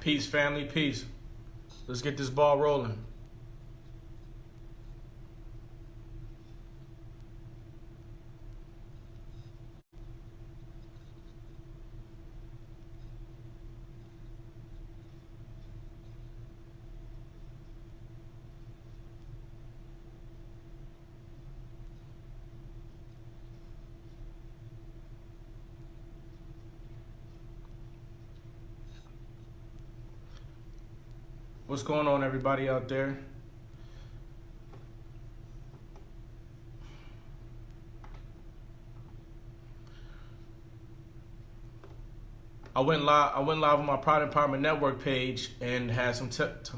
Peace, family, peace. Let's get this ball rolling. What's going on, everybody out there? I went live on my Pride Empowerment Network page and had some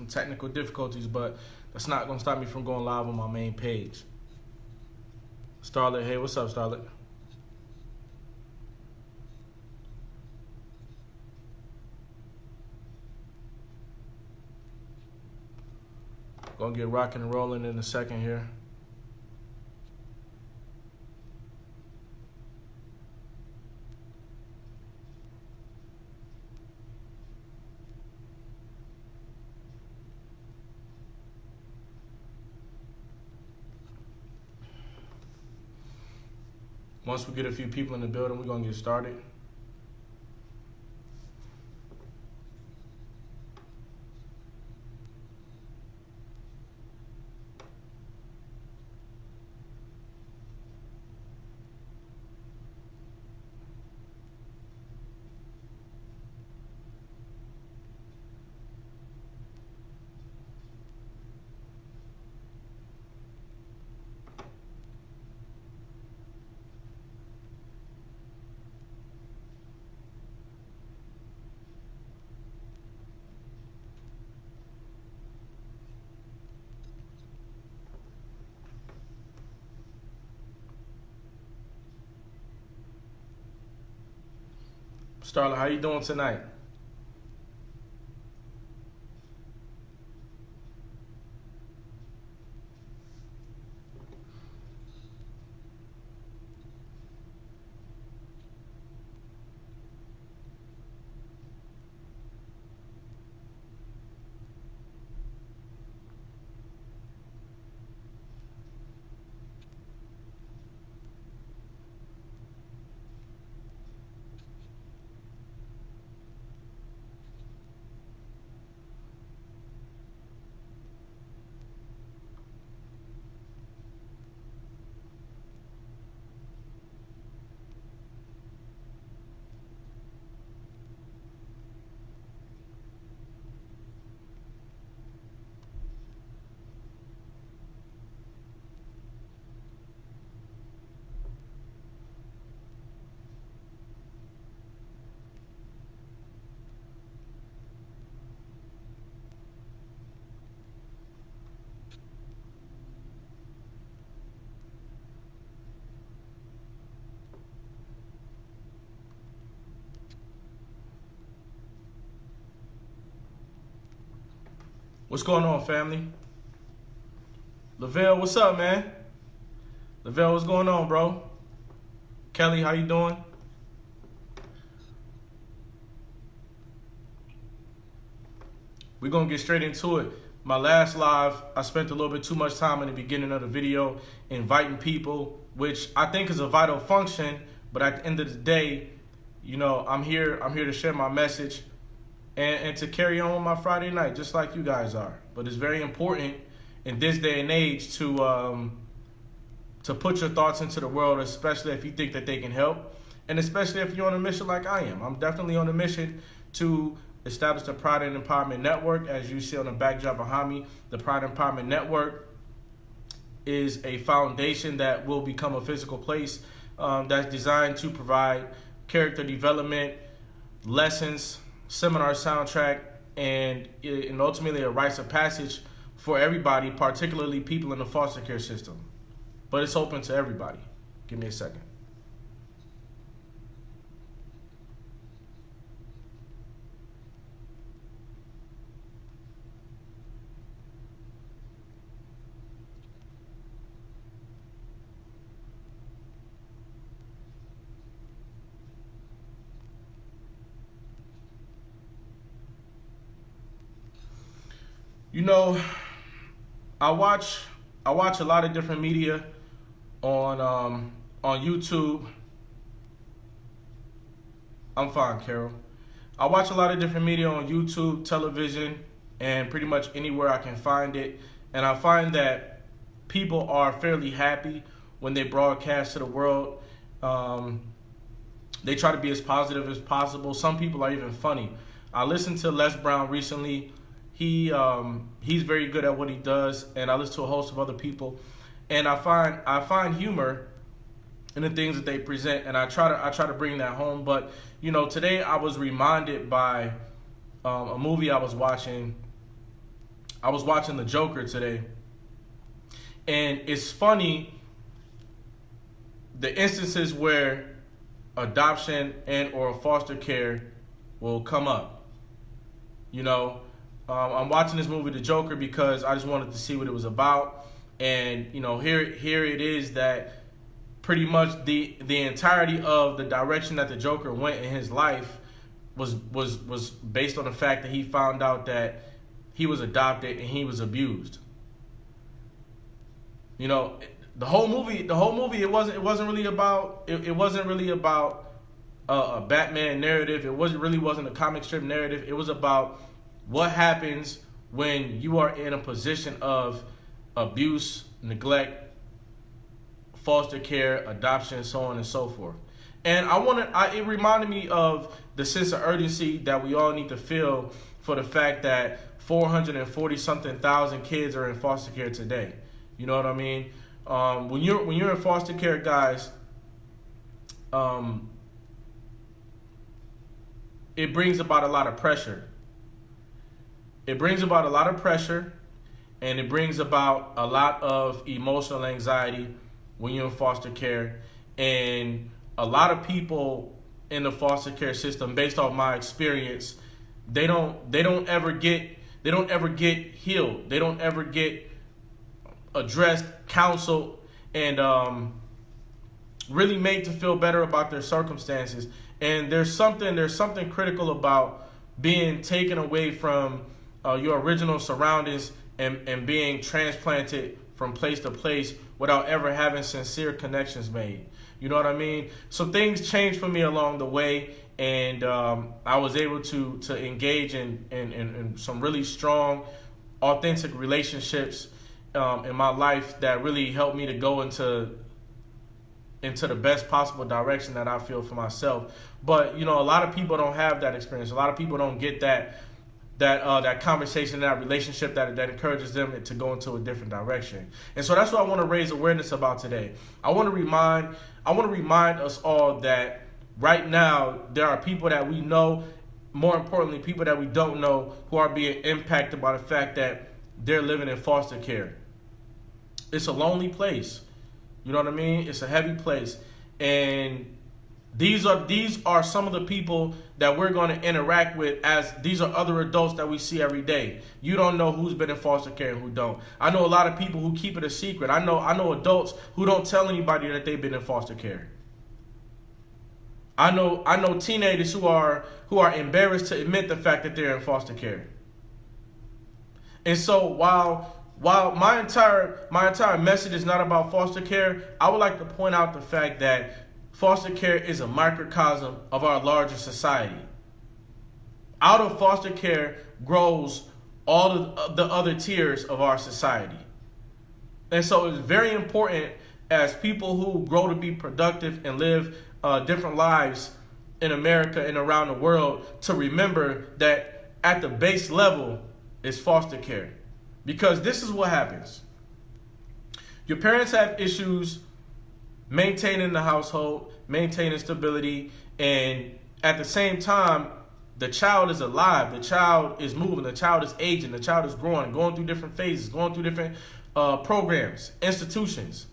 technical difficulties, but that's not going to stop me from going live on my main page. Starlet, hey, what's up, Starlet? Gonna get rocking and rolling in a second here. Once we get a few people in the building, we're gonna get started. Starla, how you doing tonight? What's going on, family? Lavelle, what's up, man? Lavelle, what's going on, bro? Kelly, how you doing? We're going to get straight into it. My last live, I spent a little bit too much time in the beginning of the video inviting people, which I think is a vital function, but at the end of the day, you know, I'm here to share my message and to carry on my Friday night, just like you guys are. But it's very important in this day and age to put your thoughts into the world, especially if you think that they can help, and especially if you're on a mission like I am. I'm definitely on a mission to establish the Pride and Empowerment Network. As you see on the backdrop behind me, the Pride and Empowerment Network is a foundation that will become a physical place that's designed to provide character development, lessons, seminar soundtrack, and ultimately a rites of passage for everybody, particularly people in the foster care system. But it's open to everybody. Give me a second. You know, I watch a lot of different media on YouTube. I'm fine, Carol. I watch a lot of different media on YouTube, television, and pretty much anywhere I can find it. And I find that people are fairly happy when they broadcast to the world. They try to be as positive as possible. Some people are even funny. I listened to Les Brown recently. He's very good at what he does, and I listen to a host of other people, and I find humor in the things that they present, and I try to bring that home. But you know, today I was reminded by a movie I was watching. I was watching The Joker today, and it's funny the instances where adoption and or foster care will come up. You know, I'm watching this movie, The Joker, because I just wanted to see what it was about. And, you know, here it is that pretty much the entirety of the direction that the Joker went in his life was based on the fact that he found out that he was adopted and he was abused. You know, the whole movie it wasn't really about a Batman narrative. It wasn't a comic strip narrative. It was about what happens when you are in a position of abuse, neglect, foster care, adoption, so on and so forth. And it reminded me of the sense of urgency that we all need to feel for the fact that 440 something thousand kids are in foster care today. You know what I mean? When you're in foster care, guys, it brings about a lot of pressure. It brings about a lot of pressure, and it brings about a lot of emotional anxiety when you're in foster care. And a lot of people in the foster care system, based off my experience, they don't ever get healed. They don't ever get addressed, counseled, and really made to feel better about their circumstances. And there's something critical about being taken away from your original surroundings and being transplanted from place to place without ever having sincere connections made. You know what I mean? So things changed for me along the way, and I was able to engage in some really strong, authentic relationships in my life that really helped me to go into the best possible direction that I feel for myself. But you know, a lot of people don't have that experience. A lot of people don't get that conversation, that relationship that encourages them to go into a different direction. And so that's what I want to raise awareness about today. I want to remind us all that right now there are people that we know, more importantly, people that we don't know, who are being impacted by the fact that they're living in foster care. It's a lonely place. You know what I mean? It's a heavy place. And these are some of the people that we're going to interact with, as these are other adults that we see every day. You don't know who's been in foster care and who don't. I know a lot of people who keep it a secret. I know adults who don't tell anybody that they've been in foster care. I know teenagers who are embarrassed to admit the fact that they're in foster care. And so while my entire message is not about foster care, I would like to point out the fact that foster care is a microcosm of our larger society. Out of foster care grows all of the other tiers of our society. And so it's very important, as people who grow to be productive and live different lives in America and around the world, to remember that at the base level is foster care. Because this is what happens. Your parents have issues maintaining the household, maintaining stability, and at the same time, the child is alive, the child is moving, the child is aging, the child is growing, going through different phases, going through different programs, institutions.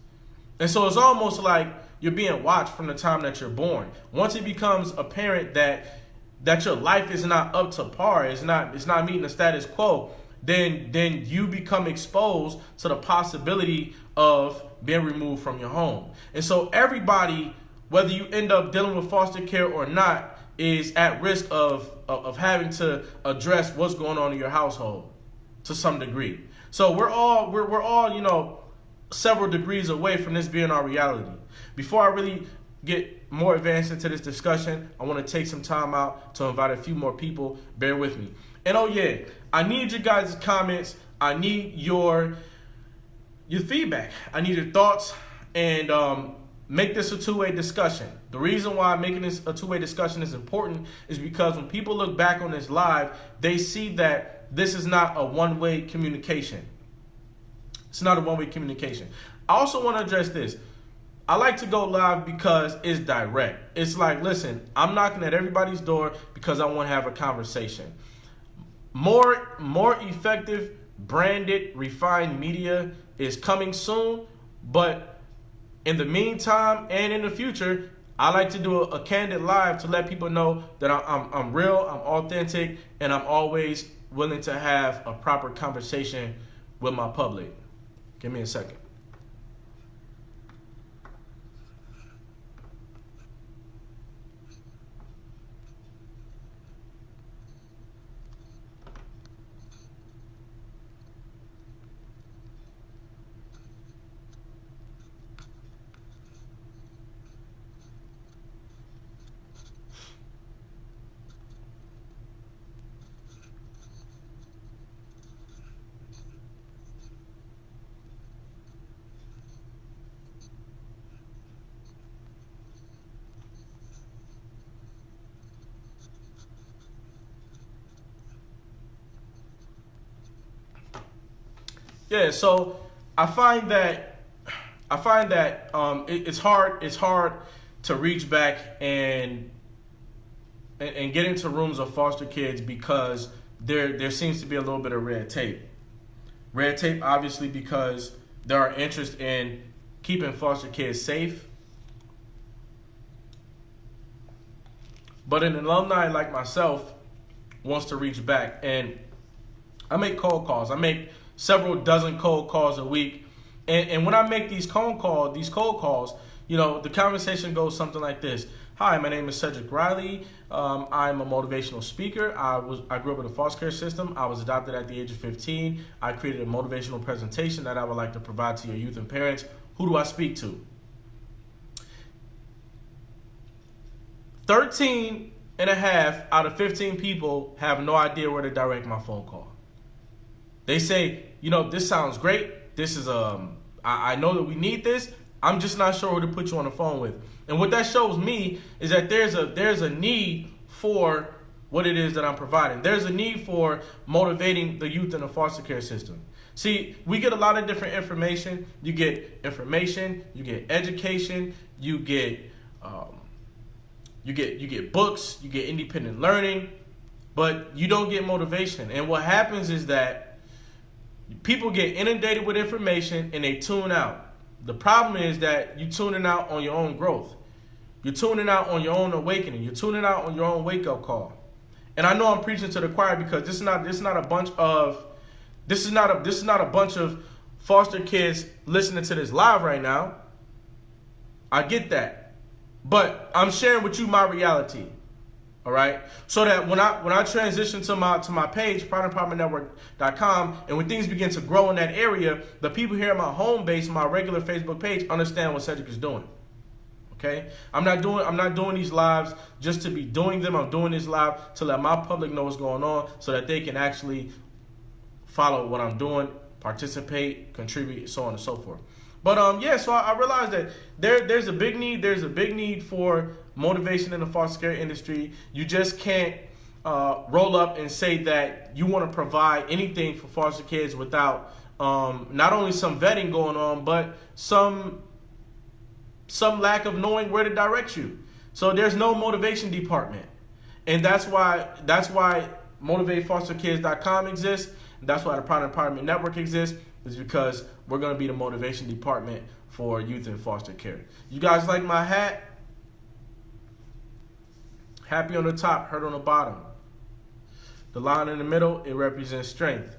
And so it's almost like you're being watched from the time that you're born. Once it becomes apparent that your life is not up to par, it's not meeting the status quo, then you become exposed to the possibility of being removed from your home. And so everybody, whether you end up dealing with foster care or not, is at risk of having to address what's going on in your household. to some degree. So we're all, you know, several degrees away from this being our reality. Before I really get more advanced into this discussion, I want to take some time out to invite a few more people. Bear with me. And oh yeah, I need you guys' comments. I need your feedback. I need your thoughts, and make this a two-way discussion. The reason why making this a two-way discussion is important is because when people look back on this live, they see that this is not a one-way communication. It's not a one-way communication. I also want to address this. I like to go live because it's direct. It's like, listen, I'm knocking at everybody's door because I want to have a conversation. More effective, branded, refined media is coming soon, but in the meantime and in the future, I like to do a candid live to let people know that I'm real, I'm authentic, and I'm always willing to have a proper conversation with my public. Give me a second. Yeah, so I find that it's hard to reach back and get into rooms of foster kids because there seems to be a little bit of red tape. Red tape, obviously, because there are interest in keeping foster kids safe. But an alumni like myself wants to reach back, and I make cold calls. I make several dozen cold calls a week. And when I make these cold calls, you know, the conversation goes something like this. Hi, my name is Cedric Riley. I'm a motivational speaker. I grew up in the foster care system. I was adopted at the age of 15. I created a motivational presentation that I would like to provide to your youth and parents. Who do I speak to? 13 and a half out of 15 people have no idea where to direct my phone call. They say, you know, this sounds great. This is I know that we need this. I'm just not sure who to put you on the phone with. And what that shows me is that there's a need for what it is that I'm providing. There's a need for motivating the youth in the foster care system. See, we get a lot of different information. You get information, you get education, you get books, you get independent learning, but you don't get motivation. And what happens is that people get inundated with information and they tune out. The problem is that you're tuning out on your own growth. You're tuning out on your own awakening. You're tuning out on your own wake-up call. And I know I'm preaching to the choir because this is not a bunch of foster kids listening to this live right now. I get that. But I'm sharing with you my reality. All right, so that when I transition to my page, PrideandEmpowermentNetwork.com, and when things begin to grow in that area, the people here at my home base, my regular Facebook page, understand what Cedric is doing. Okay, I'm not doing these lives just to be doing them. I'm doing this live to let my public know what's going on, so that they can actually follow what I'm doing, participate, contribute, so on and so forth. But so I realized that there's a big need. There's a big need for motivation in the foster care industry. You just can't roll up and say that you want to provide anything for foster kids without not only some vetting going on, but some lack of knowing where to direct you. So there's no motivation department, and that's why MotivateFosterKids.com exists. That's why the Pride and Empowerment Network exists. Is because we're going to be the motivation department for youth in foster care. You guys like my hat? Happy on the top, hurt on the bottom. The line in the middle, it represents strength.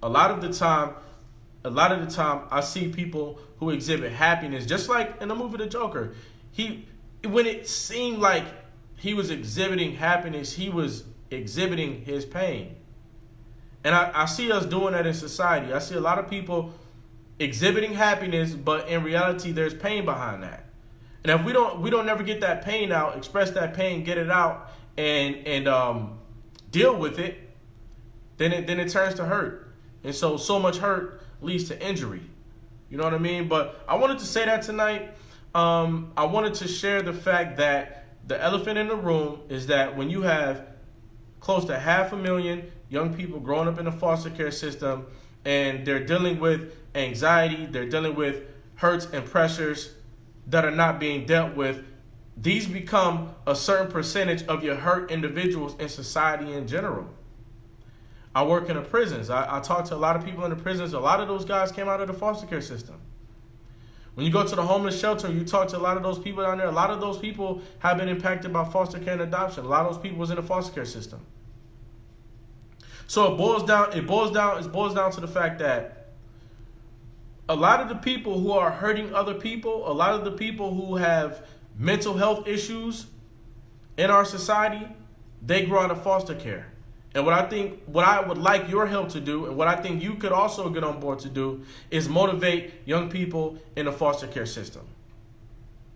A lot of the time, I see people who exhibit happiness, just like in the movie The Joker. When it seemed like he was exhibiting happiness, he was exhibiting his pain. And I see us doing that in society. I see a lot of people exhibiting happiness, but in reality, there's pain behind that. And if we don't never get that pain out, express that pain, get it out, and deal with it, then it turns to hurt. And so much hurt leads to injury. You know what I mean? But I wanted to say that tonight. I wanted to share the fact that the elephant in the room is that when you have close to 500,000 young people growing up in the foster care system, and they're dealing with anxiety, they're dealing with hurts and pressures that are not being dealt with, these become a certain percentage of your hurt individuals in society in general. I work in the prisons. I talk to a lot of people in the prisons. A lot of those guys came out of the foster care system. When you go to the homeless shelter, you talk to a lot of those people down there. A lot of those people have been impacted by foster care and adoption. A lot of those people was in the foster care system. So it boils down to the fact that a lot of the people who are hurting other people, a lot of the people who have mental health issues in our society, they grow out of foster care. And what I would like your help to do, and what I think you could also get on board to do, is motivate young people in the foster care system.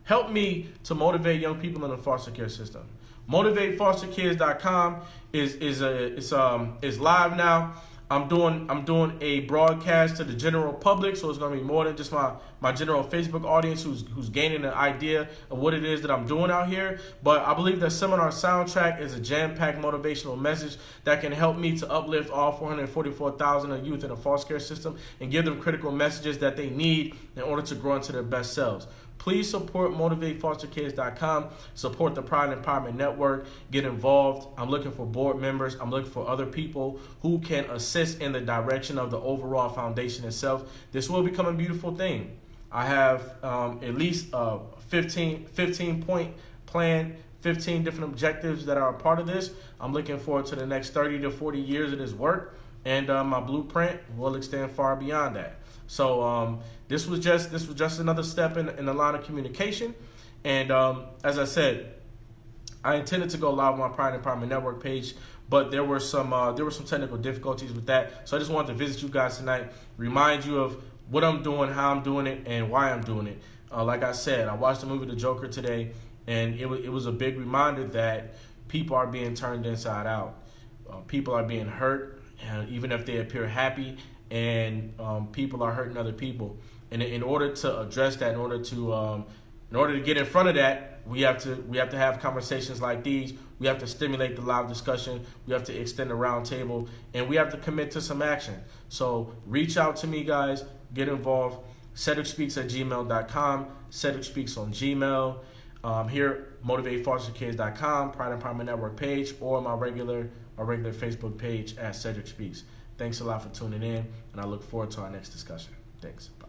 Help me to motivate young people in the foster care system. MotivateFosterKids.com is live now. I'm doing a broadcast to the general public, so it's gonna be more than just my general Facebook audience who's gaining an idea of what it is that I'm doing out here. But I believe that Seminar Soundtrack is a jam-packed motivational message that can help me to uplift all 444,000 of youth in the foster care system and give them critical messages that they need in order to grow into their best selves. Please support MotivateFosterKids.com. Support the Pride and Empowerment Network. Get involved. I'm looking for board members. I'm looking for other people who can assist in the direction of the overall foundation itself. This will become a beautiful thing. I have at least a 15-point plan, 15 different objectives that are a part of this. I'm looking forward to the next 30 to 40 years of this work, and my blueprint will extend far beyond that. So this was just another step in the line of communication. And as I said, I intended to go live on my Pride and Empowerment Network page, but there were some technical difficulties with that. So I just wanted to visit you guys tonight, remind you of what I'm doing, how I'm doing it, and why I'm doing it. Like I said, I watched the movie The Joker today, and it was a big reminder that people are being turned inside out. People are being hurt, even if they appear happy, and people are hurting other people. And in order to address that, in order to get in front of that, we have to have conversations like these. We have to stimulate the live discussion. We have to extend the round table, and we have to commit to some action. So reach out to me, guys. Get involved. CedricSpeaks@gmail.com. Cedric Speaks on Gmail. Here, MotivateFosterKids.com, Pride and Empowerment Network page, or my regular Facebook page at Cedric Speaks. Thanks a lot for tuning in, and I look forward to our next discussion. Thanks. Bye.